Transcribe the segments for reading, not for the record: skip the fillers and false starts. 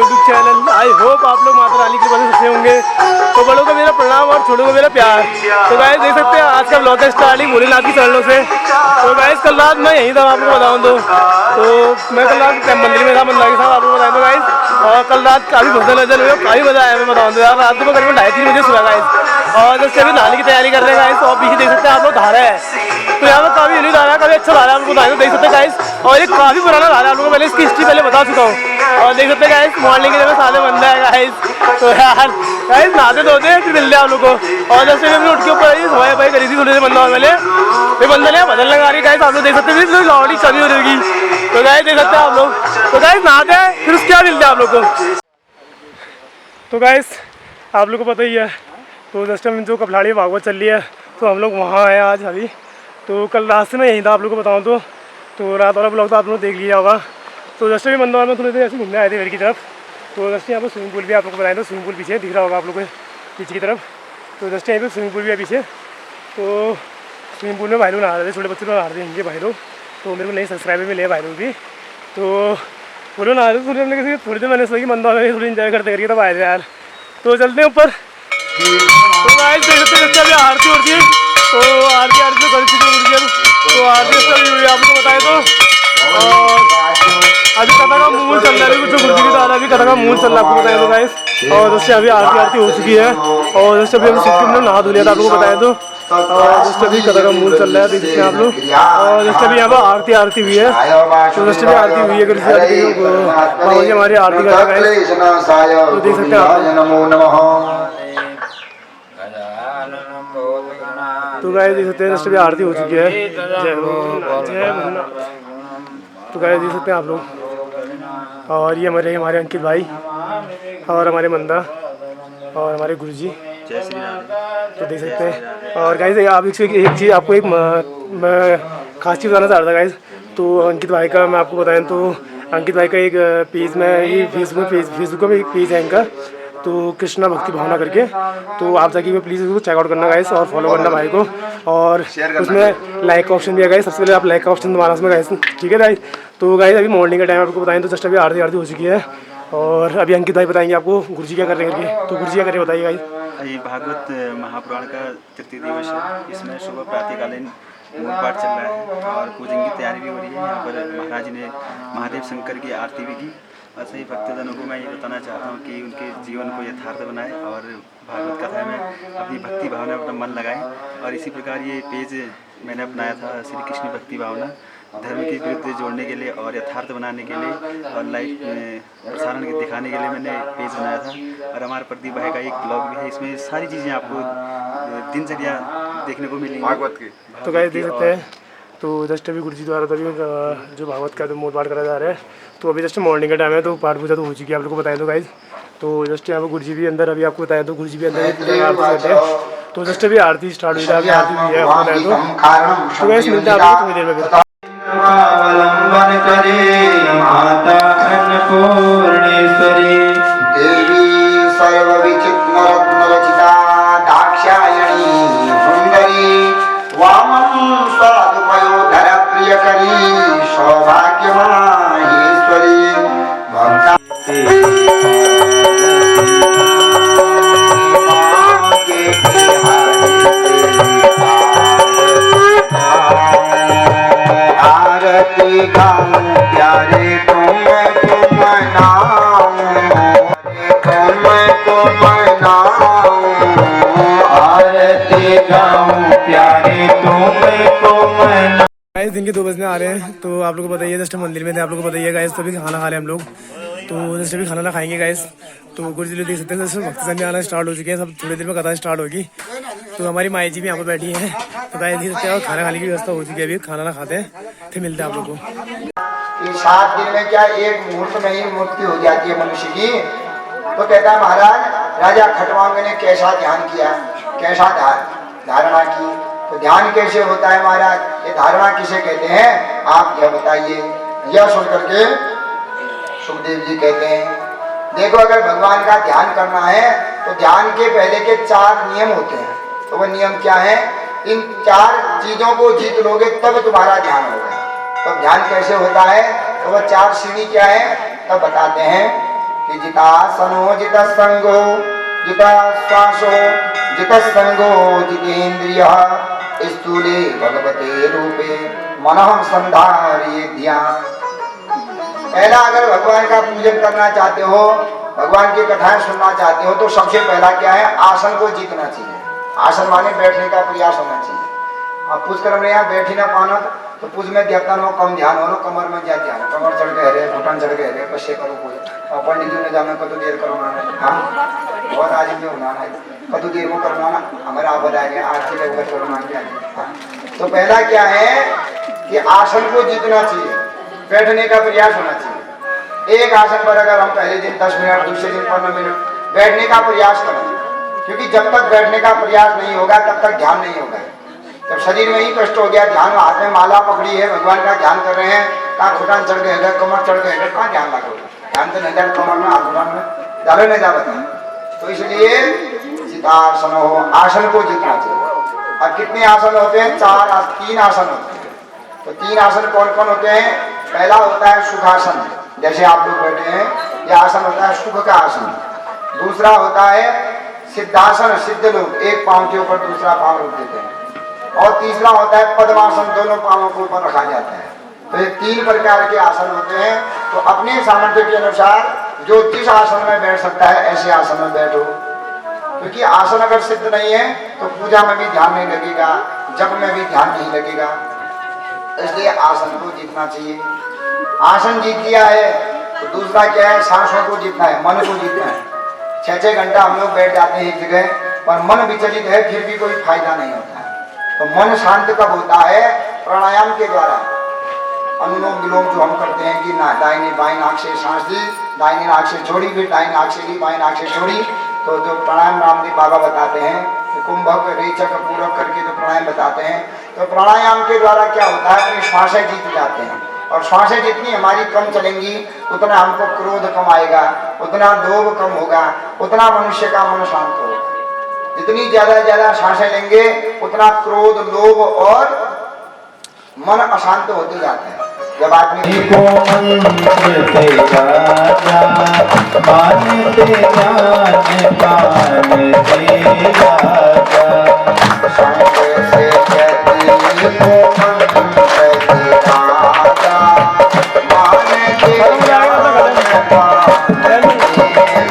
YouTube channel. I hope आप लोग माता रानी की वजह से होंगे। तो बड़ों को मेरा प्रणाम और छोटों को मेरा प्यार। तो गाइस देख सकते हैं आज का ब्लॉग का स्टार्टिंग भोलेनाथ की चरणों से। तो गाइस कल रात मैं यहीं था, आपको बताऊँ तो मैं कल रात मंदिर में था, मंदारी साहब आपको बताएं तो गाइस। और कल रात काफ़ी भजन वजन हुआ, काफ़ी मजा आया। मैं बताऊँ तो यार रात को मैं करीबन 2:30-3 बजे सोया गाइस। और जैसे अभी नहाने की तैयारी कर रहे हैं गाइस। और पीछे देख सकते हैं आप लोग धारा है, तो यहाँ पर काफ़ी यूनिक धारा है, काफ़ी अच्छा धारा है, आपको बताएं तो देख सकते हैं गाइस। और ये काफ़ी पुराना धारा है, आप लोगों को पहले इसकी हिस्ट्री पहले बता चुका हूँ। और देख सकते हैं गाइस मॉर्निंग के जगह सारे बंदा है गाइस। तो यार गाइस नहाते धोते हैं फिर मिलते हैं आप लोग को। और जैसे हमने उठ के ऊपर सफाई वफाई करी थी थोड़ी देर बंदा और मैंने, फिर बंदा ने बदल लगा रही गाइस, आप लोग देख सकते हैं लॉडी कमी हो रहेगी। तो गाइस देख सकते हैं आप लोग। तो गाइस नहाते हैं फिर उसके बाद मिलते हैं आप लोग को। तो गाइस आप लोग को पता ही है, तो जस्ट हम जो कपलाड़ी भागवत चल रही है, तो हम लोग वहाँ आए आज अभी। तो कल रात से मैं यहीं था, आप लोग को बताऊँ तो रात वाला ब्लॉग तो आप लोगों ने देख लिया होगा। तो जस्ट अभी मंदसौर में थोड़ी देर ऐसे घूमने आए थे घर की तरफ। तो जस्ट यहाँ पर स्विमिंग पूल भी आप लोग को बताएं तो स्विमिंग पूल पीछे दिख रहा होगा आप लोग को पीछे की तरफ। तो जस्ट यहाँ पर स्विमिंग पूल भी है पीछे। तो स्विमिंग पूल में भाई लोग नहा रहे थे, छोटे बच्चे लोग नहा रहे थे इनके भाई लोग। तो मेरे को नए सब्सक्राइबर मिले भाई लोग भी। तो वो लोग नहा रहे थे, थोड़ी देर मैंने सोची कि मंदसौर में थोड़ी इन्जॉय करते करिए तब आए थे यार। तो चलते हैं ऊपर। तो गाइस देख सकते हैं अभी आरती होती है, तो आरती तो कर चुकी है। तो आरती आपको बताए तो अभी कथा का मूल चल रहा है, अभी कुछ गुरुजी की द्वारा अभी कथा का मूल चल रहा है, आपको बताया तो गाइस। और जैसे अभी आरती हो चुकी है। और जैसे अभी हम सिक्किम में नहा धो लिया था, आपको बताया तो। और जैसे अभी कथा का मूल चल रहा है, देख सकते हैं आप लोग। और जैसे अभी यहाँ पर आरती हुई है, तो जैसे भी आरती हुई है बाबा जी हमारी आरती कर रहे हैं, तो देख सकते हैं आप। तो गाइस देख सकते हैं जस्ट अभी आरती हो चुकी है। जय भोलेनाथ। तो गाइस देख सकते हैं आप लोग। और ये हमारे अंकित भाई और हमारे मंदा और हमारे गुरुजी। जय श्री राम। तो देख सकते हैं। और गाइस आप एक चीज़ आपको एक खास चीज़ बताना चाह रहा था गाइस। तो अंकित भाई का मैं आपको बताएं तो अंकित भाई का एक पेज में ये फेसबुक में एक पेज है इनका, तो कृष्णा भक्ति भावना करके। तो आप जाके प्लीज़ उसको चेकआउट करना गाइस और फॉलो करना भाई को। और उसमें लाइक का ऑप्शन भी है गाइस, सबसे पहले आप लाइक का ऑप्शन दबाना उसमें गाइस, ठीक है गाइस। तो गाइस अभी मॉर्निंग का टाइम आपको बताएं तो जस्ट अभी आरती हो चुकी है। और अभी अंकित भाई बताएंगे आपको गुरुजी क्या कर रहे हैं करके। तो गुरुजी क्या कर रहे हैं बताइए गाइस। ये भागवत महापुराण का तृतीय दिवस है। इसमें सुबह प्रातःकालीन मूल पाठ चल रहा है और पूजन की तैयारी भी हो रही है। यहाँ पर महाराज ने महादेव शंकर की आरती भी की। और सही भक्तजनों को मैं ये बताना चाहता हूँ कि उनके जीवन को यथार्थ बनाएं और भागवत कथा में अपनी भक्ति भावना अपना मन लगाएं। और इसी प्रकार ये पेज मैंने अपनाया था श्री कृष्ण भक्ति भावना, धर्म के विरुद्ध जोड़ने के लिए और यथार्थ बनाने के लिए और लाइव प्रसारण के दिखाने के लिए मैंने पेज बनाया था। और हमारे प्रदीप भाई का एक ब्लॉग भी है, इसमें सारी चीज़ें आपको दिनचर्या देखने को मिलेंगी भागवत की। तो गाइस देख सकते हैं। तो जस्ट अभी गुरुजी द्वारा तभी जो भागवत का तो मूल पाठ करा जा रहा है। तो अभी जस्ट मॉर्निंग का टाइम है, तो पाठ पूजा तो हो चुकी है, आप लोग को बताएं तो गाइस। तो जस्ट यहाँ पर गुरुजी भी अंदर, अभी आपको बताया तो गुरुजी भी अंदर आरती करते हैं। तो जस्ट अभी आरती स्टार्ट हुई है, अभी आरती हुई है आपको बताया तो गाइस मिलते हैं आपको थोड़ी देर में फिर। अवलंबन करे माता अन्नपूर्णेश्वरी देवी सर्वविचित्र रत्न रचिता दाक्षायणी सुंदरी वामन स्वादुपयोधर प्रियकरी सौभाग्य माहेश्वरी भक्ता प्यारे तुम नाम आरती गाऊं प्यारे तुम। गाइस दिन के 2 बजने आ रहे हैं, तो आप लोग को बताइए जस्ट मंदिर में थे, आप लोग को बताइए गाइस। तो अभी खाना खा रहे हैं हम लोग, तो जस्ट अभी खाना ना खाएंगे गाइस। तो गुरुजी लोग देख सकते हैं जैसे भक्तजन भी आना स्टार्ट हो चुके हैं, सब थोड़ी देर में कथा स्टार्ट होगी। तो हमारी माई जी भी यहाँ पर बैठी हैं, तो गाइस देख सकते हैं। और खाना खाने की व्यवस्था हो चुकी है, अभी खाना ना खाते हैं फिर मिलते हैं आप लोग को। 7 दिन में क्या एक मुहूर्त में ही मुक्ति हो जाती है मनुष्य की। तो कहता है महाराज राजा खटवांग ने कैसा ध्यान किया, कैसा धारणा की। तो ध्यान कैसे होता है महाराज, ये धारणा किसे कहते हैं आप यह बताइए। यह सुन करके सुखदेव जी कहते हैं देखो अगर भगवान का ध्यान करना है तो ध्यान के पहले के 4 नियम होते हैं। तो वो नियम क्या है, इन 4 चीजों को जीत लोगे तब तुम्हारा ध्यान होगा। तो ध्यान कैसे होता है, तो वह 4 सीढ़ी क्या है तब बताते हैं कि जितासनो जितसंगो जिताश्वासो जितसंगो जितेन्द्रियः स्थूले भगवते रूपे मनः संधारये ध्यान। पहला अगर भगवान का पूजन करना चाहते हो, भगवान की कथाएं सुनना चाहते हो, तो सबसे पहला क्या है, आसन को जीतना चाहिए। आसन माने बैठने का प्रयास होना चाहिए। अब पूछ कर यहाँ बैठी ना पाना तो पूछ में देवता हो कम ध्यान हो, कमर में ज्यादा ध्यान, कमर चढ़ के हरे घुटन चढ़ के हरे पश्चे करो कोई और पंडित जी ने जाना कतो देर करो ना। हाँ बहुत आज भी होना है, कतो देर में करना ना, हमारा आप बताएंगे आरती का करना क्या। तो पहला क्या है कि आसन को जीतना चाहिए, बैठने का प्रयास होना चाहिए। एक आसन पर अगर हम पहले दिन 10 मिनट, दूसरे दिन 15 मिनट बैठने का प्रयास करें, क्योंकि जब तक बैठने का प्रयास नहीं होगा तब तक ध्यान नहीं होगा। जब शरीर में ही कष्ट हो गया, ध्यान हाथ में माला पकड़ी है, भगवान का ध्यान कर रहे हैं, कहाँ घुटन चढ़ गए, कमर चढ़ गए, कहाँ ध्यान लगेगा? ध्यान तो नहीं जाए कमर में, हाथ घुटन में डालो नहीं जा बता। तो इसलिए जितासन हो, आसन को जीतना चाहिए। अब कितने आसन होते हैं? 3 आसन होते हैं। तो 3 आसन कौन कौन होते हैं? पहला होता है सुखासन, जैसे आप लोग बैठे हैं, यह आसन होता है सुख का आसन। दूसरा होता है सिद्धासन, सिद्ध लोग एक पांव के ऊपर दूसरा पांव रख देते हैं। और तीसरा होता है पद्मासन, दोनों पांवों के ऊपर रखा जाता है। तो ये 3 प्रकार के आसन होते हैं। तो अपने सामर्थ्य के अनुसार जो जिस आसन में बैठ सकता है ऐसे आसन में बैठो, क्योंकि आसन अगर सिद्ध नहीं है तो पूजा में भी ध्यान नहीं लगेगा, जप में भी ध्यान नहीं लगेगा। इसलिए आसन को जीतना चाहिए। आसन जीत लिया है तो दूसरा क्या है, सांसों को जीतना है, मन को जीतना है। 6-6 घंटा हम लोग बैठ जाते हैं एक जगह, पर मन विचलित है, फिर भी कोई फायदा नहीं होता है। तो मन शांत कब होता है? प्राणायाम के द्वारा। अनुलोम विलोम जो हम करते हैं कि ना दाहिनी बाईं नाक से सांस ली, दाहिनी नाक से छोड़ी, फिर दाहिनी नाक से ली, बाईं नाक से छोड़ी। तो जो प्राणायाम रामदेव बाबा बताते हैं, कुंभक रेचक पूरक करके जो प्राणायाम बताते हैं, तो प्राणायाम के द्वारा क्या होता है, अपनी श्वासें जीत जाते हैं। और श्वासें जितनी हमारी कम चलेंगी उतना हमको क्रोध कम आएगा, उतना लोभ कम होगा, उतना मनुष्य का मन शांत होगा। जितनी ज्यादा सांसें लेंगे उतना क्रोध, लोभ और मन अशांत होते जाते हैं। जब आदमी को मंत्र से राजा मानते ज्ञान पानते राजा, संग से कहती को मंत्र से राजा मानते ज्ञान पानते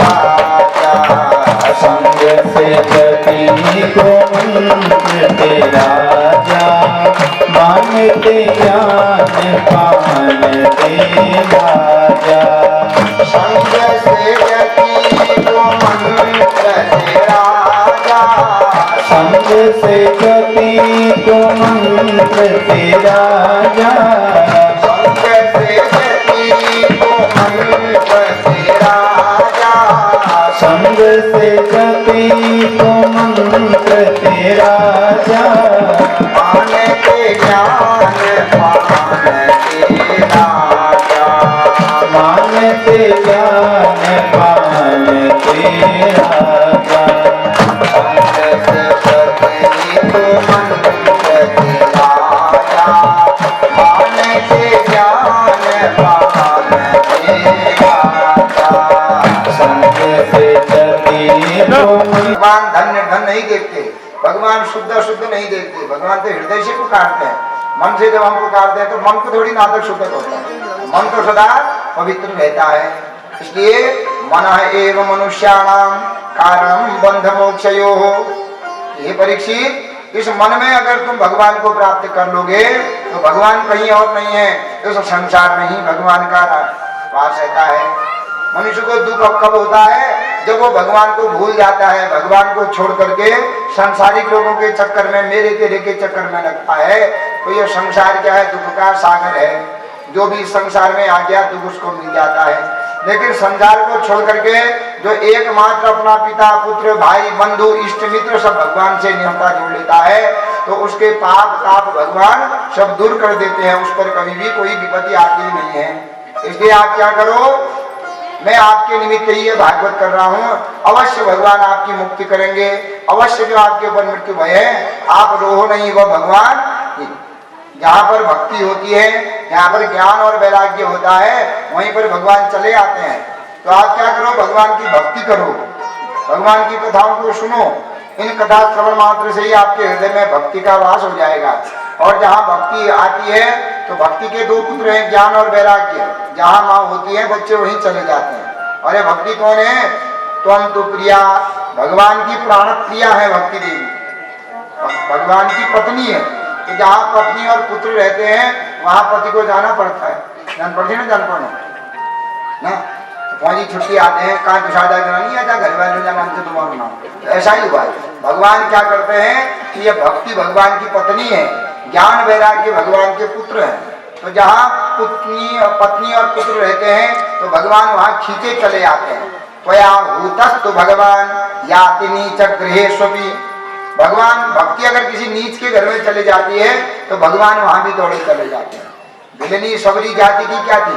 राजा, संग से जति को मंत्र राजा मानते ज्ञान पानते राजा, संग से जति को मंत्र से राजा, संग से जति को मंत्र से राजा, संग से जति को मंत्र से राजा, संग से जति को मंत्र से राजा, मानते ज्ञान पानते राजा, मानते ज्ञान पानते राजा, संग से जति को मंत्र से राजा, मानते ज्ञान पानते राजा। संग से जति को भगवान धन निर्धन नहीं देखते, भगवान शुद्ध अशुद्ध नहीं देखते, भगवान तो हृदय से पुकारते हैं। मन से जब हम पुकारते हैं तो मन को थोड़ी नाटक शुद्ध होता है, मन तो सदा पवित्र रहता है। इसलिए मन एव मनुष्याणाम कारण बंध मोक्षयोः। ये परीक्षित, इस मन में अगर तुम भगवान को प्राप्त कर लोगे तो भगवान कहीं और नहीं है, इस संसार में ही भगवान का वास रहता है। मनुष्य को दुख कब होता है? जब वो भगवान को भूल जाता है, भगवान को छोड़ करके सांसारिक लोगों के चक्कर में, मेरे तेरे के चक्कर में लगता है। तो ये संसार क्या है? दुख का सागर है। जो भी संसार में आ गया दुख उसको मिल जाता है। लेकिन संसार को छोड़ करके जो एकमात्र अपना पिता, पुत्र, भाई, बंधु, इष्ट मित्र सब भगवान से निहत्ता जोड़ लेता है, तो उसके पाप ताप भगवान सब दूर कर देते हैं। उस पर कभी भी कोई विपत्ति आती नहीं है। इसलिए आप क्या करो, मैं आपके निमित्त ये भागवत कर रहा हूँ, अवश्य भगवान आपकी मुक्ति करेंगे। अवश्य जो आपके ऊपर मृत्यु भय है, आप रोहो नहीं, वह भगवान जहाँ पर भक्ति होती है, जहाँ पर ज्ञान और वैराग्य होता है, वहीं पर भगवान चले आते हैं। तो आप क्या करो, भगवान की भक्ति करो, भगवान की कथाओं को सुनो। इन कथा श्रवण मात्र से ही आपके हृदय में भक्ति का वास हो जाएगा। और जहाँ भक्ति आती है तो भक्ति के दो पुत्र हैं, ज्ञान और वैराग्य। जहाँ माँ होती है बच्चे वहीं चले जाते हैं। अरे भक्ति कौन है? त्वं तु प्रिया, भगवान की प्राण प्रिया है भक्ति देवी, भगवान की पत्नी है। तो जहाँ पत्नी और पुत्र रहते हैं वहाँ पति को जाना पड़ता है। जान पड़ती है ना, जान पड़ना ना। फौजी छुट्टी आते हैं, कहाँ दुशादा करना नहीं आता, घर वाले जाना हमसे तुम्हारा नाम। तो ऐसा ही हुआ है। भगवान क्या करते हैं कि ये भक्ति भगवान की पत्नी है, ज्ञान वैराग्य भगवान के पुत्र हैं। तो जहाँ पत्नी और पुत्र रहते हैं तो भगवान वहाँ खींचे चले आते हैं। त्वया हूतस्तु भगवान याति नीच गृहेष्वपि, भगवान भक्ति अगर किसी नीच के घर में चले जाती है तो भगवान वहाँ भी दौड़े चले जाते हैं। बिलनी सबरी जाति की क्या थी?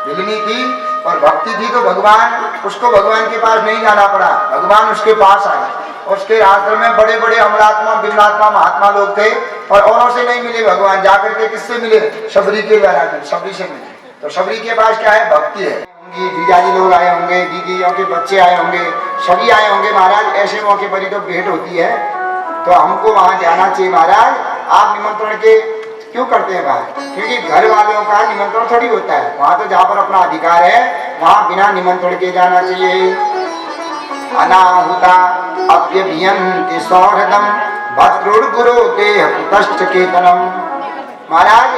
बिलनी थी और भक्ति थी, तो भगवान उसको भगवान के पास नहीं जाना पड़ा, भगवान उसके पास आए। उसके आश्रम में बड़े बड़े अमरात्मा विमलात्मा महात्मा लोग थे और औरों से नहीं मिले भगवान। जाकर के किससे मिले? शबरी के द्वारा शबरी से मिले। तो शबरी के पास क्या है? भक्ति है। जीजाजी लोग आए होंगे, दीदियों के बच्चे आए होंगे, सभी आए होंगे महाराज। ऐसे मौके पर ही तो भेंट होती है। तो हमको वहां जाना चाहिए महाराज। आप निमंत्रण के क्यों करते हैं बाहर? क्योंकि घर वालों का निमंत्रण थोड़ी होता है। वहां तो जहाँ पर अपना अधिकार है वहां बिना निमंत्रण के जाना चाहिए। अनाहुता अप्यभियन्ति सौहृदम भद्रुड़ गुरु देह पुतश्च केतनम। महाराज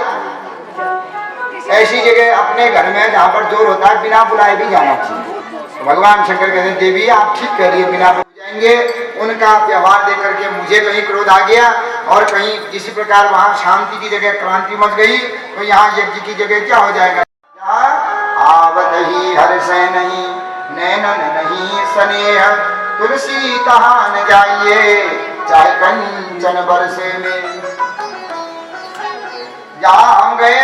ऐसी जगह अपने घर में जहाँ पर जोर होता है बिना बुलाए भी जाना चाहिए। तो भगवान शंकर कहते हैं देवी आप ठीक कह रही है, बिना जाएंगे। उनका व्यवहार देख करके मुझे कहीं क्रोध आ गया और कहीं किसी प्रकार वहां शांति की जगह क्रांति मच गई तो यहाँ यज्ञ की जगह क्या हो जाएगा? आवत ही हर्ष नहीं नैनन नहीं स्नेह, तुलसी तहा न जाइए चाहे कंचन बरसे में। जहाँ हम गए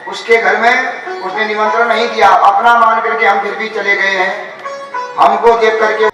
उसके घर में उसने निमंत्रण नहीं दिया, अपना मान करके हम फिर भी चले गए हैं। हमको देख करके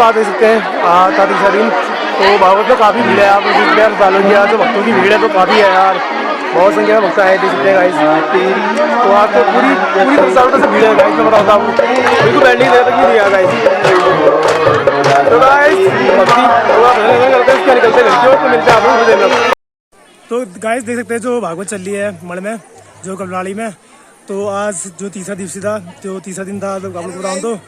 आप देख सकते हैं आज का तीसरा दिन। तो भागवत में काफ़ी भीड़ है, आप देख सकते हैं सालों की आज तो भक्तों की भीड़ है तो काफ़ी है यार, बहुत संख्या में भक्त आए देख सकते हैं गाइस। तो आज तो पूरी पूरी सालों से भीड़ है गाइस, मैं बताता हूँ बिल्कुल बैठने की जगह तक नहीं दिया गाइस। तो गाइस भक्ति करते हैं निकलते घर की ओर, तो मिलते हैं आप लोग थोड़ी देर में। तो गाइस देख सकते हैं जो भागवत चल रही है मड़ में, जो कलराली में। तो आज जो तीसरा दिवस था, जो तीसरा दिन था, तो आप लोग को बताऊँ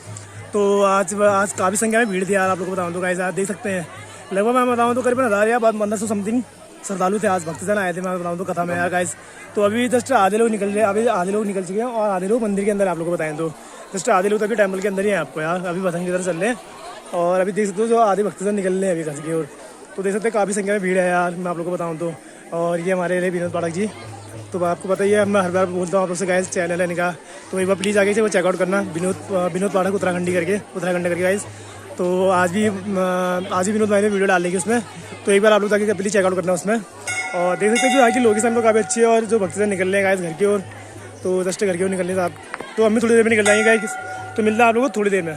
तो आज काफ़ी संख्या में भीड़ थी यार। आप लोग को बताऊँ तो गाइस आज देख सकते हैं लगभग मैं बताऊँ तो करीबन 1000 या 1500 समथिंग श्रद्धालु थे आज, भक्तजन आए थे मैं बताऊँ तो कथा में यार गाइस। तो अभी जस्ट आधे लोग निकल रहे हैं, अभी आधे लोग निकल चुके हैं और आधे लोग मंदिर के अंदर। आप लोग को बताएं तो जस्ट आधे लोग तो अभी टेम्पल के अंदर ही हैं आपको यार, अभी भजन की तरफ चल रहे हैं। और अभी देख सकते हो जो आधे भक्तजन निकल रहे हैं अभी घर की ओर। तो देख सकते हैं काफ़ी संख्या में भीड़ है यार, मैं आप लोग को बताऊँ तो। और ये हमारे रहे विनोद पाठक जी, तो आपको पता ही है मैं हर बार बोलता हूँ आप लोग से गाइस, चैनल है इनका, तो एक बार प्लीज़ आगे से वो चेकआउट करना, विनोद पाठक उत्तराखंड करके गाइस। तो आज भी विनोद भाई ने वीडियो डाल लेगी उसमें, तो एक बार आप लोग जाके प्लीज़ चेकआउट करना उसमें। और देख सकते हैं जो आज की लोकेशन तो काफ़ी अच्छी है और जो भक्तजन निकल रहे हैं गाइस घर की ओर, तो जस्ट घर की ओर निकलने से आप तो हम भी थोड़ी देर में निकल जाएंगे गाइस। तो मिलता है आप लोगों को थोड़ी देर में।